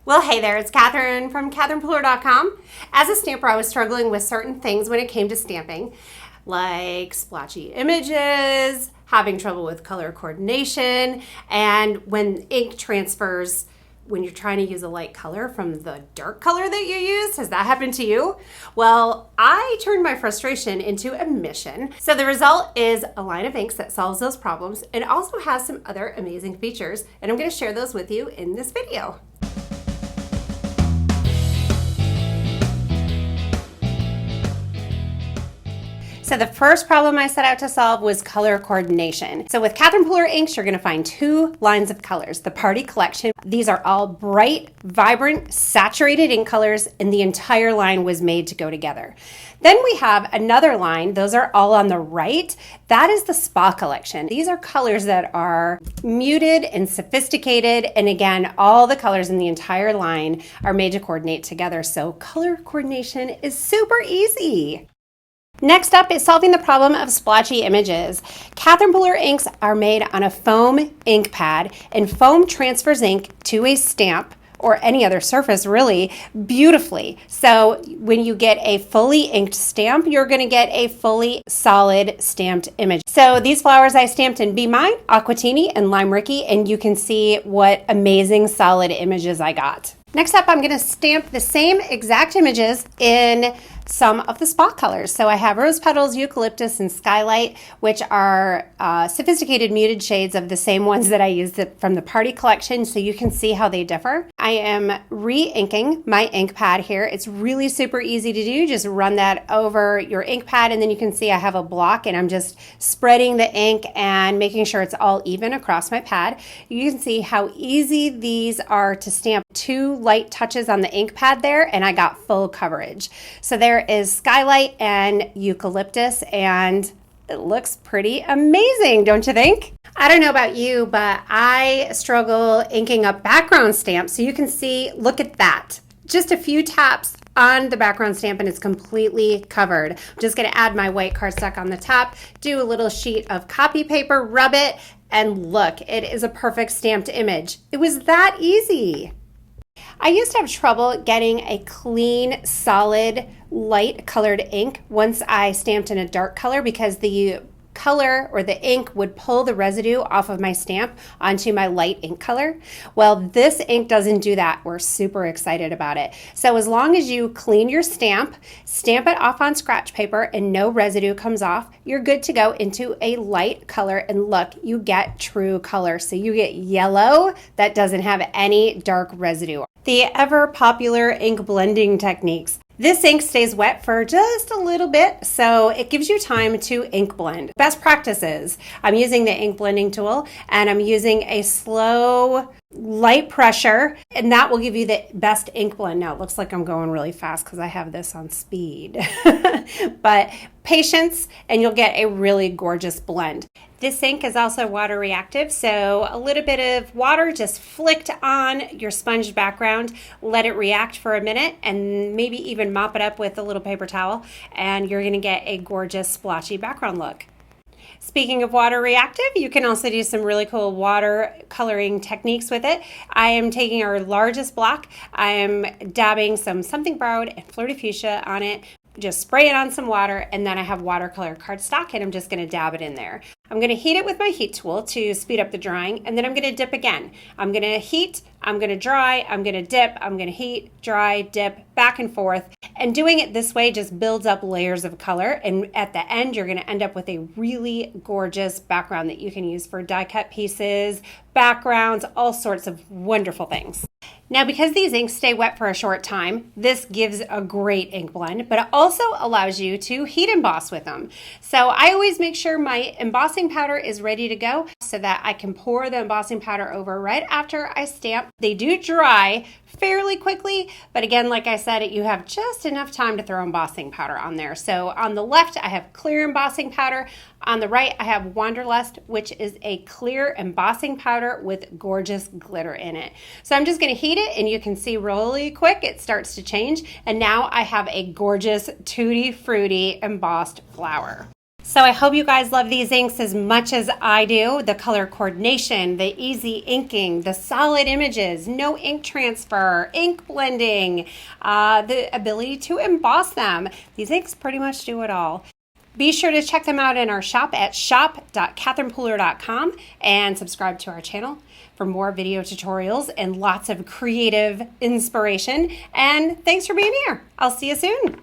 Well, hey there, it's Catherine from CatherinePuller.com. As a stamper, I was struggling with certain things when it came to stamping, like splotchy images, having trouble with color coordination, and when ink transfers when you're trying to use a light color from the dark color that you used. Has that happened to you? Well, I turned my frustration into a mission. So the result is a line of inks that solves those problems and also has some other amazing features, and I'm going to share those with you in this video. So the first problem I set out to solve was color coordination. So with Catherine Puller inks, you're going to find two lines of colors. The Party Collection. These are all bright, vibrant, saturated ink colors, and the entire line was made to go together. Then we have another line. Those are all on the right. That is the Spa Collection. These are colors that are muted and sophisticated. And again, all the colors in the entire line are made to coordinate together. So color coordination is super easy. Next up is solving the problem of splotchy images. Catherine Puller inks are made on a foam ink pad, and foam transfers ink to a stamp or any other surface really beautifully. So when you get a fully inked stamp, you're going to get a fully solid stamped image. So these flowers I stamped in Be Mine, Aquatini, and Lime Ricky, and you can see what amazing solid images I got. Next up, I'm going to stamp the same exact images in some of the spot colors. So I have Rose Petals, Eucalyptus, and Skylight, which are sophisticated muted shades of the same ones that I used from the Party Collection, so you can see how they differ. I am re-inking my ink pad here. It's really super easy to do. Just run that over your ink pad, and then you can see I have a block, and I'm just spreading the ink and making sure it's all even across my pad. You can see how easy these are to stamp. Two light touches on the ink pad there, and I got full coverage. So there is Skylight and Eucalyptus, and it looks pretty amazing, don't you think? I don't know about you, but I struggle inking up background stamps. So you can see, look at that. Just a few taps on the background stamp and it's completely covered. I'm just going to add my white cardstock on the top, do a little sheet of copy paper, rub it, and look, it is a perfect stamped image. It was that easy. I used to have trouble getting a clean, solid, light colored ink once I stamped in a dark color because the color or the ink would pull the residue off of my stamp onto my light ink color. Well, this ink doesn't do that. We're super excited about it. So as long as you clean your stamp it off on scratch paper, and no residue comes off, you're good to go into a light color, and look, you get true color. So you get yellow that doesn't have any dark residue. The ever popular ink blending techniques. This ink stays wet for just a little bit, so it gives you time to ink blend. Best practices. I'm using the ink blending tool, and I'm using a slow, light pressure, and that will give you the best ink blend. Now, it looks like I'm going really fast because I have this on speed. But patience, and you'll get a really gorgeous blend. This ink is also water reactive, so a little bit of water just flicked on your sponged background, let it react for a minute, and maybe even mop it up with a little paper towel, and you're going to get a gorgeous splotchy background look. Speaking of water reactive, you can also do some really cool water coloring techniques with it. I am taking our largest block, I am dabbing some Something Borrowed and Flirty Fuchsia on it, just spray it on some water, and then I have watercolor cardstock, and I'm just going to dab it in there. I'm going to heat it with my heat tool to speed up the drying, and then I'm going to dip again. I'm going to heat, I'm going to dry, I'm going to dip, I'm going to heat, dry, dip, back and forth. And doing it this way just builds up layers of color, and at the end you're going to end up with a really gorgeous background that you can use for die cut pieces, backgrounds, all sorts of wonderful things. Now, because these inks stay wet for a short time, this gives a great ink blend, but it also allows you to heat emboss with them. So I always make sure my embossing powder is ready to go so that I can pour the embossing powder over right after I stamp. They do dry fairly quickly, but again, like I said, you have just enough time to throw embossing powder on there. So on the left, I have clear embossing powder. On the right, I have Wanderlust, which is a clear embossing powder with gorgeous glitter in it. So I'm just going to heat it, and you can see really quick it starts to change. And now I have a gorgeous Tutti Frutti embossed flower. So I hope you guys love these inks as much as I do. The color coordination, the easy inking, the solid images, no ink transfer, ink blending, the ability to emboss them. These inks pretty much do it all. Be sure to check them out in our shop at shop.catherinepooler.com and subscribe to our channel for more video tutorials and lots of creative inspiration. And thanks for being here. I'll see you soon.